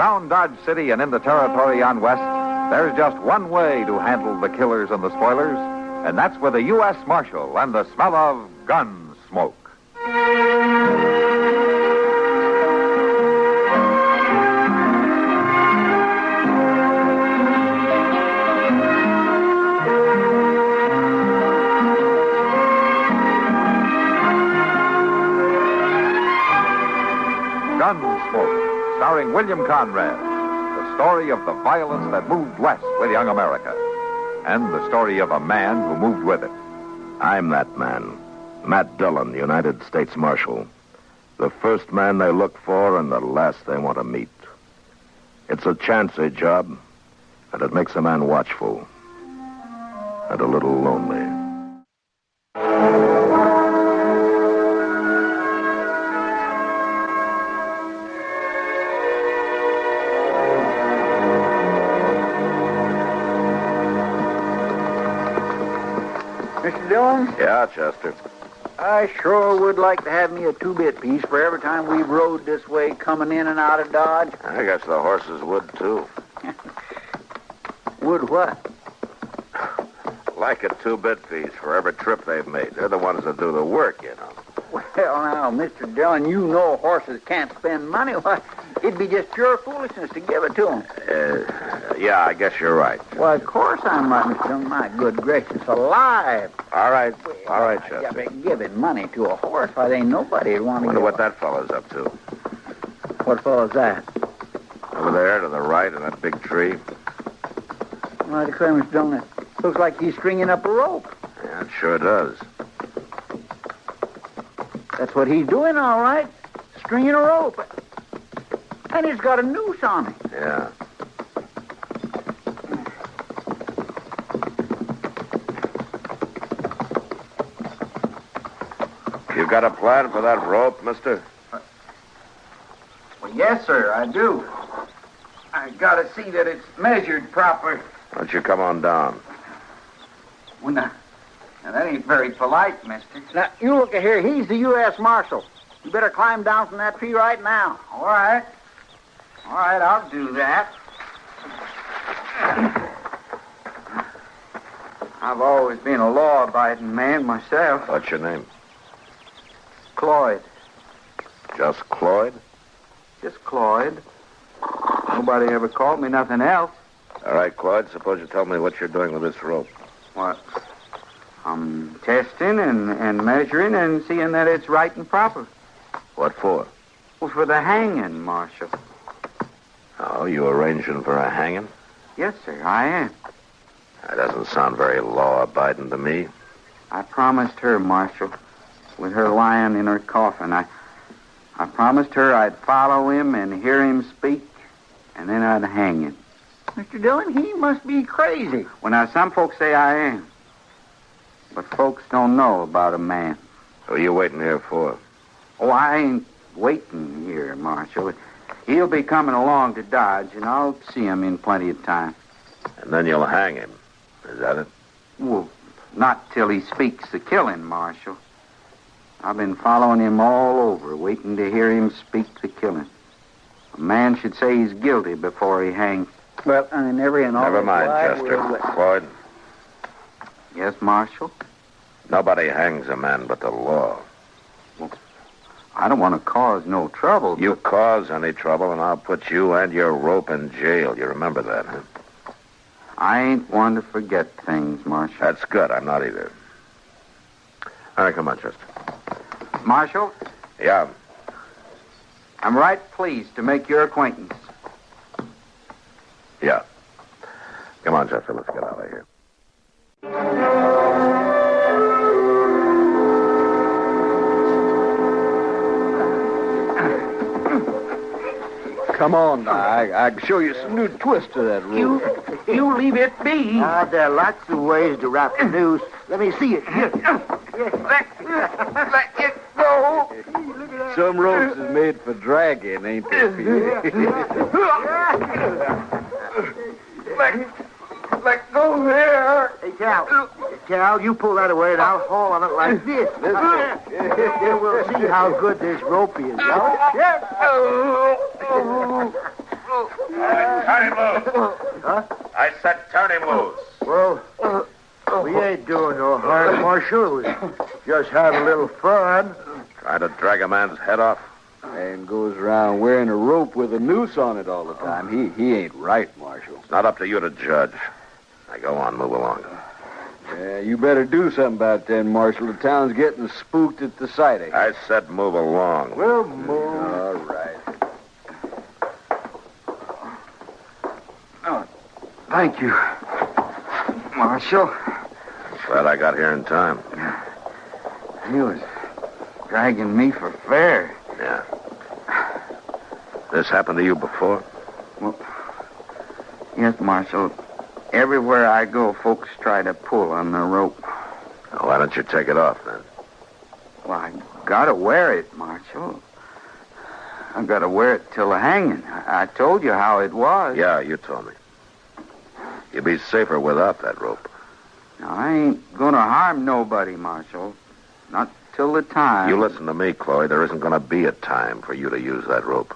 Around Dodge City and in the territory on west, there's just one way to handle the killers and the spoilers, and that's with a U.S. Marshal and the smell of Gunsmoke. Gunsmoke, starring William Conrad. The story of the violence that moved west with young America. And the story of a man who moved with it. I'm that man. Matt Dillon, United States Marshal. The first man they look for and the last they want to meet. It's a chancy job, and it makes a man watchful. And a little lonely. Mr. Dillon? Yeah, Chester. I sure would like to have me a two-bit piece for every time we rode this way coming in and out of Dodge. I guess the horses would, too. Would what? Like a two-bit piece for every trip they've made. They're the ones that do the work, you know. Well, now, Mr. Dillon, you know horses can't spend money. Why, it'd be just pure foolishness to give it to them. Yeah, I guess you're right. Well, of course I'm right, Mr. Dillon. My good gracious alive. All right, Chester. Yeah, but giving money to a horse, why, ain't nobody want to Wonder what that fellow's up to. What fellow's that? Over there to the right in that big tree. Well, I declare, Mr. Dillon, it looks like he's stringing up a rope. Yeah, it sure does. That's what he's doing, all right. Stringing a rope. And he's got a noose on it. Yeah. You got a plan for that rope, mister? Well, yes, sir, I do. I gotta see that it's measured proper. Why don't you come on down? Well, now that ain't very polite, mister. Now, you look at here. He's the U.S. Marshal. You better climb down from that tree right now. All right. All right, I'll do that. I've always been a law-abiding man myself. What's your name? Cloyd. Just Cloyd? Just Cloyd. Nobody ever called me nothing else. All right, Cloyd, suppose you tell me what you're doing with this rope. What? I'm testing and measuring and seeing that it's right and proper. What for? Well, for the hanging, Marshal. Oh, you arranging for a hanging? Yes, sir, I am. That doesn't sound very law-abiding to me. I promised her, Marshal, with her lying in her coffin. I promised her I'd follow him and hear him speak, and then I'd hang him. Mr. Dillon, he must be crazy. Well, now, some folks say I am. But folks don't know about a man. Who are you waiting here for? Oh, I ain't waiting here, Marshal. He'll be coming along to Dodge, and I'll see him in plenty of time. And then you'll hang him. Is that it? Well, not till he speaks the killing, Marshal. I've been following him all over, waiting to hear him speak the killing. A man should say he's guilty before he hangs. Well, I never in all Never this mind, wide Chester. world- Cloyd, Yes, Marshal? nobody hangs a man but the law. I don't want to cause no trouble. You cause any trouble, and I'll put you and your rope in jail. You remember that, huh? I ain't one to forget things, Marshal. That's good. I'm not either. All right, come on, Chester. Marshal, Yeah. I'm right pleased to make your acquaintance. Yeah. Come on, Chester. Let's get out of here. Come on now. I can show you some new twists to that rope. You leave it be. There are lots of ways to wrap the noose. Let me see it. Here. Let it go. Some ropes is made for dragging, ain't they, Pete? Let go there. Hey, Cal, you pull that away and I'll haul on it like this. Then we'll see how good this rope is. Turn him loose. Huh? I said turn him loose. Well, we ain't doing no harm, Marshal. We just had a little fun. Trying to drag a man's head off. And goes around wearing a rope with a noose on it all the time. He ain't right, Marshal. It's not up to you to judge. Now go on, move along. Yeah, you better do something about that, Marshal. The town's getting spooked at the sight of you. I said move along. We'll move. All right. Oh, thank you, Marshal. Glad I got here in time. He was dragging me for fair. Yeah. This happened to you before? Well, yes, Marshal. Everywhere I go, folks try to pull on the rope. Well, why don't you take it off, then? Well, I gotta wear it, Marshal. I gotta wear it till the hanging. I told you how it was. Yeah, you told me. You'd be safer without that rope. Now, I ain't gonna harm nobody, Marshal. Not till the time. You listen to me, Chloe. There isn't going to be a time for you to use that rope.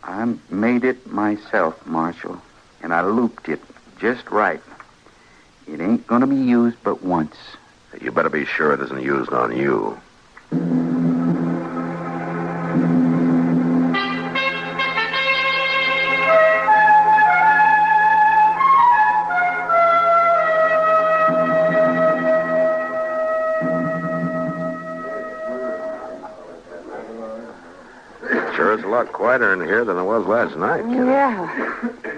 I made it myself, Marshal, and I looped it just right. It ain't gonna be used but once. You better be sure it isn't used on you. Sure is a lot quieter in here than it was last night, kid. Yeah.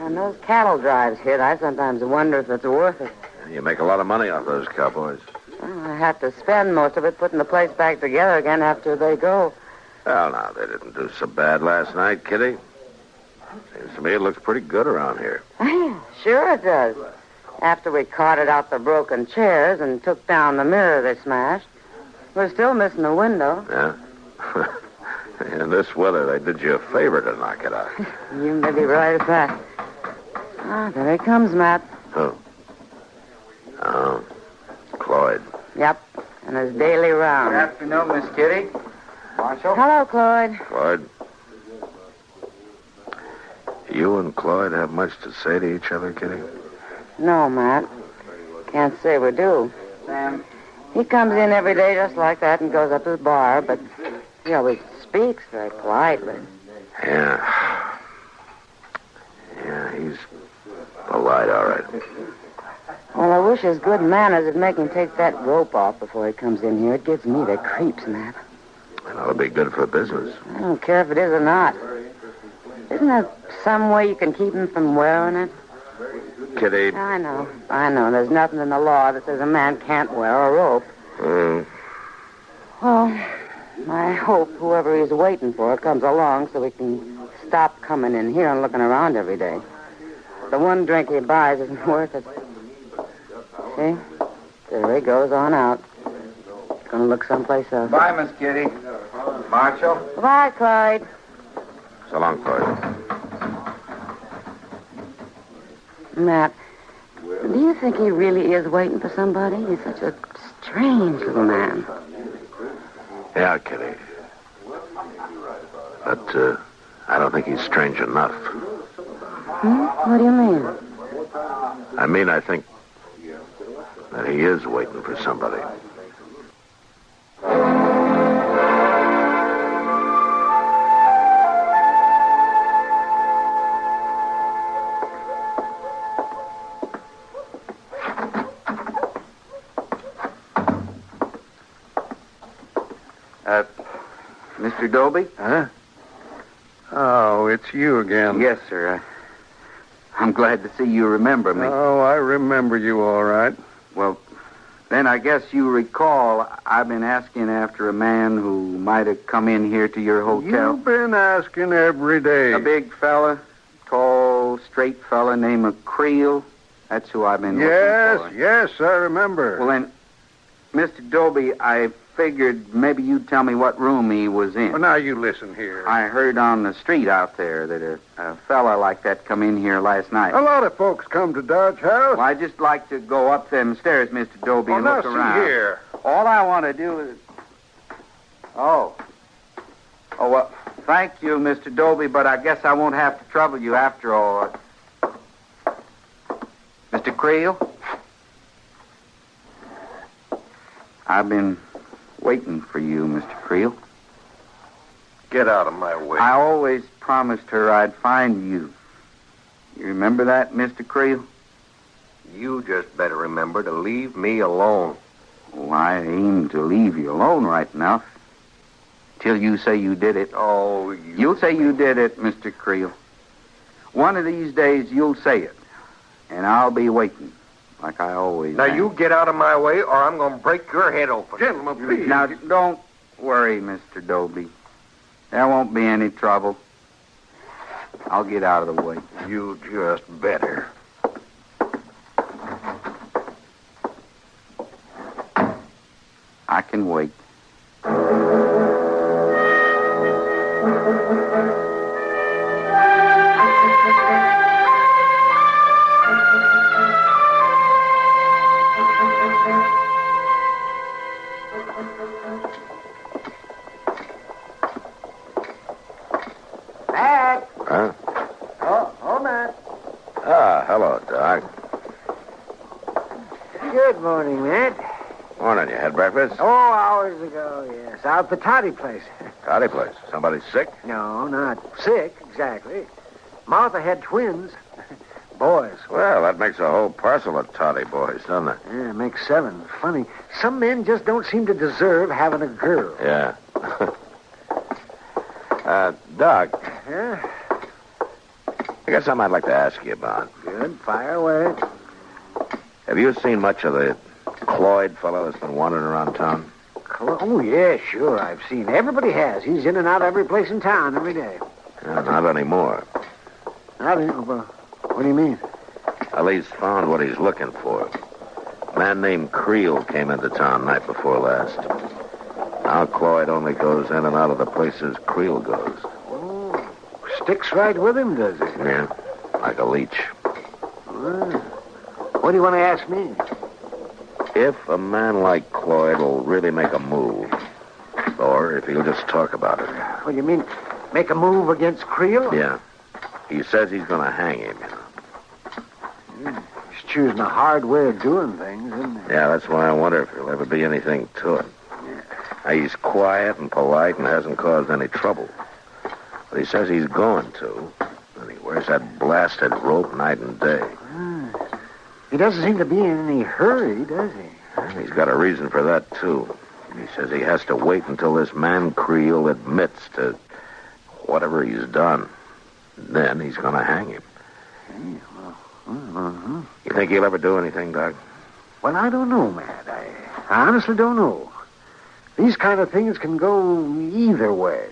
When those cattle drives hit, I sometimes wonder if it's worth it. You make a lot of money off those cowboys. Well, I have to spend most of it putting the place back together again after they go. Well, now, they didn't do so bad last night, Kitty. Seems to me it looks pretty good around here. Sure it does. After we carted out the broken chairs and took down the mirror they smashed, we're still missing the window. Yeah? In this weather, they did you a favor to knock it out. You may be right at that. Ah, there he comes, Matt. Who? Oh, Cloyd. Yep, and his daily Good round. afternoon, Miss Kitty. Marshal? Hello, Cloyd. Cloyd. You and Cloyd have much to say to each other, Kitty? No, Matt. Can't say we do. Sam? He comes in every day just like that and goes up to the bar, but he always speaks very politely. Yeah. Yeah, he's polite, all right. Well, I wish his good manners would make him take that rope off before he comes in here. It gives me the creeps, Matt. And it'll be good for business. I don't care if it is or not. Isn't there some way you can keep him from wearing it? Kitty. I know. There's nothing in the law that says a man can't wear a rope. Well, I hope whoever he's waiting for comes along so we can stop coming in here and looking around every day. The one drink he buys isn't worth it. See? There he goes on out. Gonna look someplace else. Bye, Miss Kitty. Marshal? Bye, Clyde. So long, Cloyd. Matt, do you think he really is waiting for somebody? He's such a strange little man. Yeah, Kitty. But, I don't think he's strange enough. What do you mean? I mean, I think that he is waiting for somebody. Mr. Doby? Huh? Oh, it's you again. Yes, sir. I'm glad to see you remember me. Oh, I remember you all right. Well, then I guess you recall I've been asking after a man who might have come in here to your hotel. You've been asking every day. A big fella, tall, straight fella named Creel. That's who I've been looking for. Yes, I remember. Well, then, Mr. Doby, I figured maybe you'd tell me what room he was in. Well, now you listen here. I heard on the street out there that a fella like that come in here last night. A lot of folks come to Dodge House. Well, I'd just like to go up them stairs, Mr. Doby, and look around. See here. All I want to do is... Oh, Oh, well, thank you, Mr. Dobie, but I guess I won't have to trouble you after all. Mr. Creel? I've been waiting for you, Mr. Creel. Get out of my way. I always promised her I'd find you. You remember that, Mr. Creel? You just better remember to leave me alone. Oh, I aim to leave you alone right enough. Till you say you did it. Oh, You'll say you did it, Mr. Creel. One of these days you'll say it. And I'll be waiting, like I always Now, am. you get out of my way, or I'm going to break your head open. Gentlemen, please. Now, don't worry, Mr. Dobie. There won't be any trouble. I'll get out of the way. You just better. I can wait. Matt! Huh? Oh, Matt. Ah, hello, Doc. Good morning, Matt. Morning. You had breakfast? Oh, hours ago, yes. Out at the toddy place. Toddy place. Somebody sick? No, not sick, exactly. Martha had twins. Boys. Well, that makes a whole parcel of toddy boys, doesn't it? Yeah, makes 7. Funny. Some men just don't seem to deserve having a girl. Yeah. Doc, Yeah? I got something I'd like to ask you about. Good. Fire away. Have you seen much of the Cloyd fellow that's been wandering around town? Oh, yeah, sure. I've seen. Everybody has. He's in and out of every place in town every day. Not anymore. I don't know. What do you mean? Well, he's found what he's looking for. A man named Creel came into town night before last. Now Cloyd only goes in and out of the places Creel goes. Oh, sticks right with him, does he? Yeah, like a leech. What do you want to ask me? If a man like Cloyd will really make a move, or if he'll just talk about it. What do you mean? Make a move against Creel? Yeah. He says he's going to hang him, you know. He's choosing a hard way of doing things, isn't he? Yeah, that's why I wonder if there'll ever be anything to it. Now, he's quiet and polite and hasn't caused any trouble. But he says he's going to. And he wears that blasted rope night and day. He doesn't seem to be in any hurry, does he? And he's got a reason for that, too. He says he has to wait until this man Creel admits to whatever he's done. Then he's going to hang him. You think he'll ever do anything, Doc? Well, I don't know, Matt. I honestly don't know. These kind of things can go either way.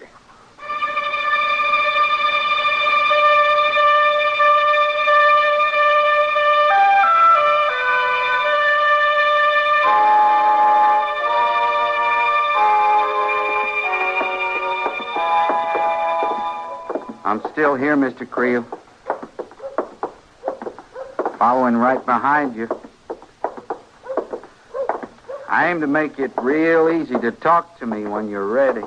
I'm still here, Mr. Creel. Following right behind you. I aim to make it real easy to talk to me when you're ready.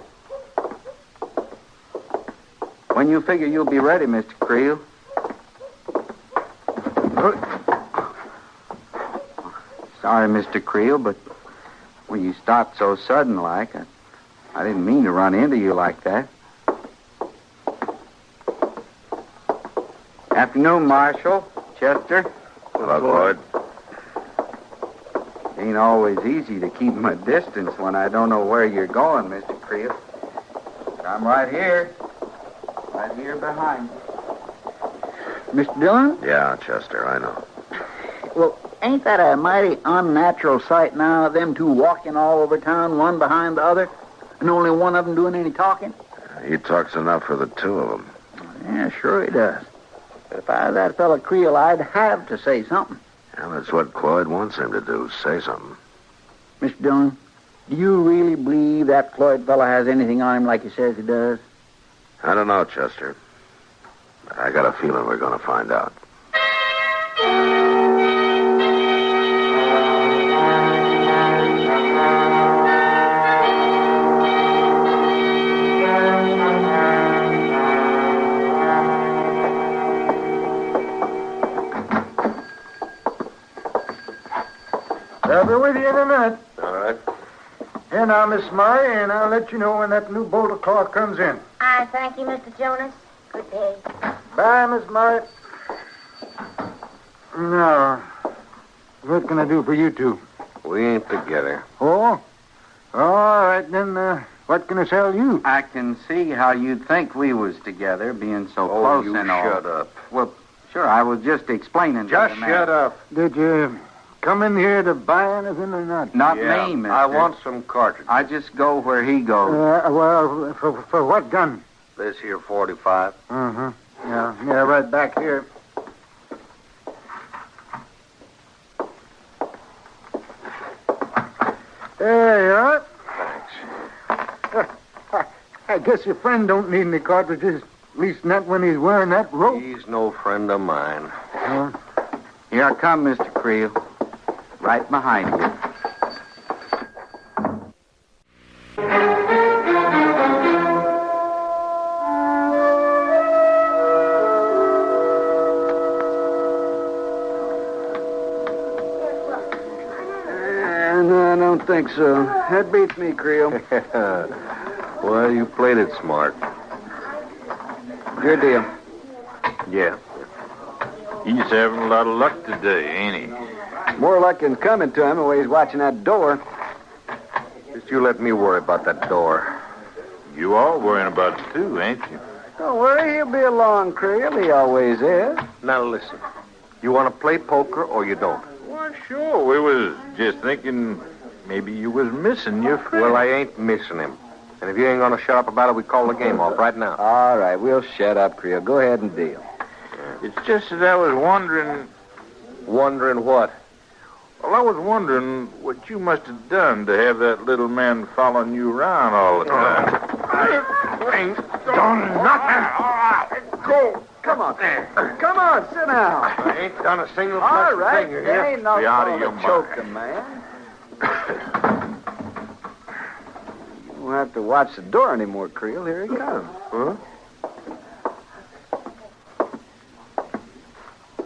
When you figure you'll be ready, Mr. Creel. Sorry, Mr. Creel, but when you stopped so sudden like, I didn't mean to run into you like that. Afternoon, Marshal. Chester. Hello, Cloyd. Ain't always easy to keep my distance when I don't know where you're going, Mr. Creel. But I'm right here. Right here behind you. Mr. Dillon? Yeah, Chester, I know. Well, ain't that a mighty unnatural sight now, them two walking all over town, one behind the other, and only one of them doing any talking? He talks enough for the two of them. Yeah, sure he does. But if I was that fella Creel, I'd have to say something. And that's what Cloyd wants him to do, say something. Mr. Dillon, do you really believe that Cloyd fella has anything on him like he says he does? I don't know, Chester. But I got a feeling we're going to find out. I'll be with you in a minute. All right. Here now, Miss Murray, and I'll let you know when that new bolt of cloth comes in. I thank you, Mr. Jonas. Good day. Bye, Miss Murray. Now, what can I do for you two? We ain't together. Oh? All right, then, what can I sell you? I can see how you'd think we was together, being so close you and all. shut up. Well, sure, I was just explaining to Just the man. shut up. Did you come in here to buy anything or not? Not Yeah, me, mister. I want some cartridges. I just go where he goes. Well, for what gun? This here 45. Uh-huh. Yeah, right back here. There you are. Thanks. I guess your friend don't need any cartridges. At least not when he's wearing that rope. He's no friend of mine. Here I come, Mr. Creel. Right behind you. No, I don't think so. That beats me, Creel. Well, you played it smart. Your deal. Yeah. He's having a lot of luck today, ain't he? More luck than coming to him the way he's watching that door. Just you let me worry about that door. You all worrying about it, too, ain't you? Don't worry, he'll be along, Creel. He always is. Now listen. You want to play poker or you don't? Well, sure. We was just thinking maybe you was missing your friend. Well, I ain't missing him. And if you ain't going to shut up about it, we call the game off right now. All right, we'll shut up, Creel. Go ahead and deal. It's just that I was wondering... Wondering what? Well, I was wondering what you must have done to have that little man following you around all the time. I ain't done nothing. All right, go. Come on. Come on, sit down. I ain't done a single All right, thing here. there ain't no Be out of call your to mind. choking, man. You won't have to watch the door anymore, Creel. Here he comes. Huh?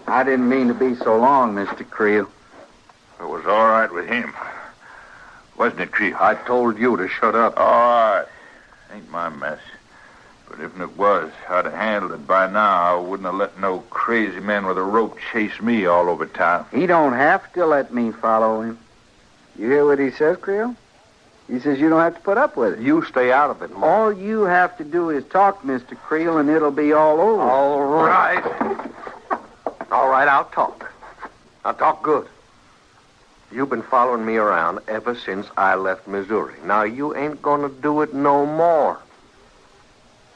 I didn't mean to be so long, Mr. Creel. It was all right with him. Wasn't it, Creel? I told you to shut up. All right. Ain't my mess. But if it was, I'd have handled it by now. I wouldn't have let no crazy man with a rope chase me all over town. He don't have to let me follow him. You hear what he says, Creel? He says you don't have to put up with it. You stay out of it, Mark. All you have to do is talk, Mr. Creel, and it'll be all over. All right. All right, I'll talk. I'll talk good. You've been following me around ever since I left Missouri. Now, you ain't gonna do it no more.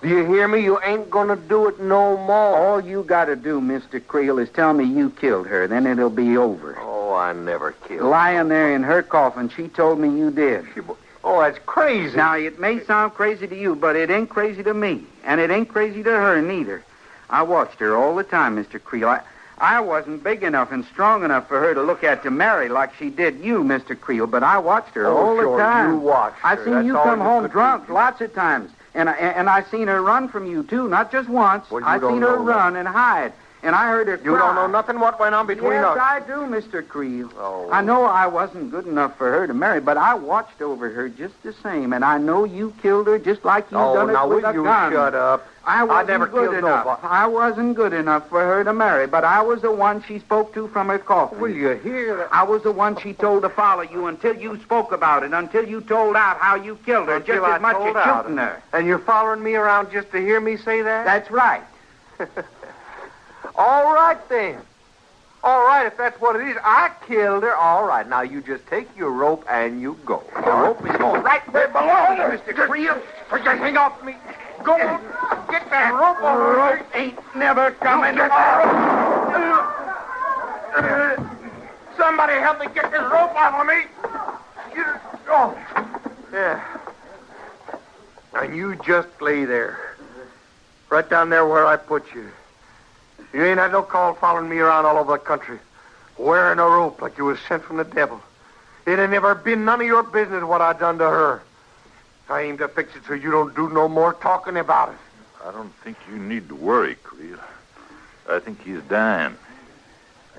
Do you hear me? You ain't gonna do it no more. All you got to do, Mr. Creel, is tell me you killed her. Then it'll be over. Oh, I never killed her. Lying there in her coffin, she told me you did. Oh, that's crazy. Now, it may sound crazy to you, but it ain't crazy to me. And it ain't crazy to her, neither. I watched her all the time, Mr. Creel. I wasn't big enough and strong enough for her to look at to marry like she did you, Mr. Creel, but I watched her all sure, the time. you watched her. I seen That's you all come you home could drunk do. lots of times. And I seen her run from you, too, not just once. Well, you I don't seen her know run and hide. And I heard her cry. You don't know nothing what went on between yes, us. I do, Mr. Creel. Oh. I know I wasn't good enough for her to marry, but I watched over her just the same, and I know you killed her just like you done it now with will a you gun. shut up? I wasn't never good killed enough. nobody. I wasn't good enough for her to marry, but I was the one she spoke to from her coffin. Will you hear that? I was the one she told to follow you until you spoke about it, until you told out how you killed her, Until just I as much told as out. shooting her. And you're following me around just to hear me say that? That's right. All right, then. All right, if that's what it is. I killed her. All right, now you just take your rope and you go. The rope is going right where it belongs, Mr. Creel. Put your thing off me. Go on. Get that rope off me. Rope ain't never coming. Somebody help me get this rope off of me. Oh. Yeah. And you just lay there. Right down there where I put you. You ain't had no call following me around all over the country, wearing a rope like you was sent from the devil. It ain't never been none of your business what I done to her. I aim to fix it so you don't do no more talking about it. I don't think you need to worry, Creel. I think he's dying.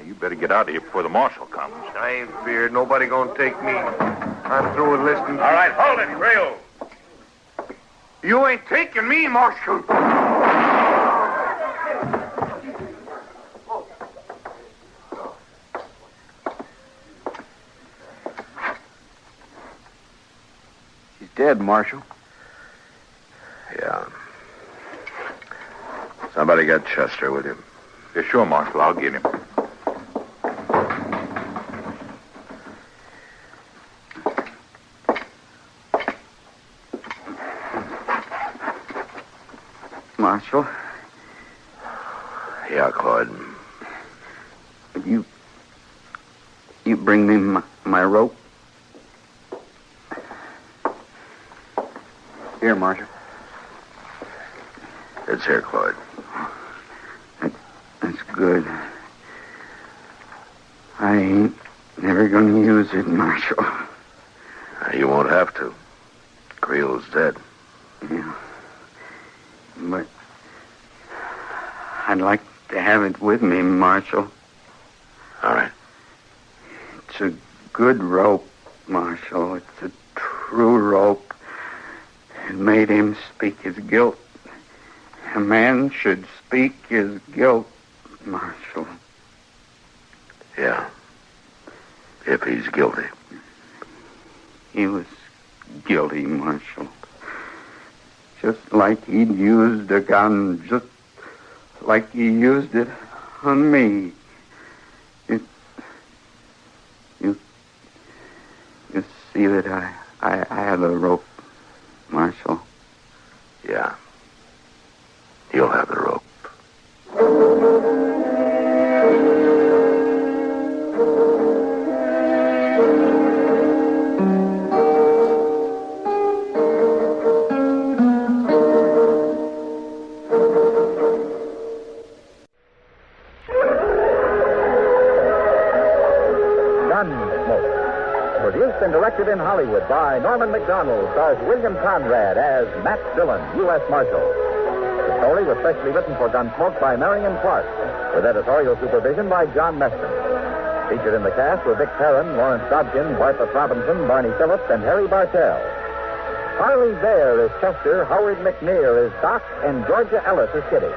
Now, you better get out of here before the marshal comes. I ain't feared. Nobody gonna take me. I'm through with listening. All right, hold it, Creel. You ain't taking me, Marshal. He's dead, Marshal. Yeah. Somebody got Chester with him. Yeah, sure, Marshal. I'll get him. Marshal, Yeah, Clyde. you bring me my rope? Here, Marshal. It's here, Clyde. That's good. I ain't never gonna use it, Marshal. You won't have to. Creel's dead. Yeah. But I'd like to have it with me, Marshal. All right. It's a good rope, Marshal. It's a true rope. It made him speak his guilt. A man should speak his guilt, Marshal. Yeah. If he's guilty. He was guilty, Marshal. Just like he'd used a gun, just like he used it on me. You see that I have a rope, Marshal. Yeah. You'll have the rope. Gunsmoke. Produced and directed in Hollywood by Norman Macdonald, stars William Conrad as Matt Dillon, U.S. Marshal. The story was specially written for Gunsmoke by Marion Clark, with editorial supervision by John Meston. Featured in the cast were Vic Perrin, Lawrence Dobkin, Bartlett Robinson, Barney Phillips, and Harry Bartell. Harley Bear is Chester, Howard McNear is Doc, and Georgia Ellis is Kitty.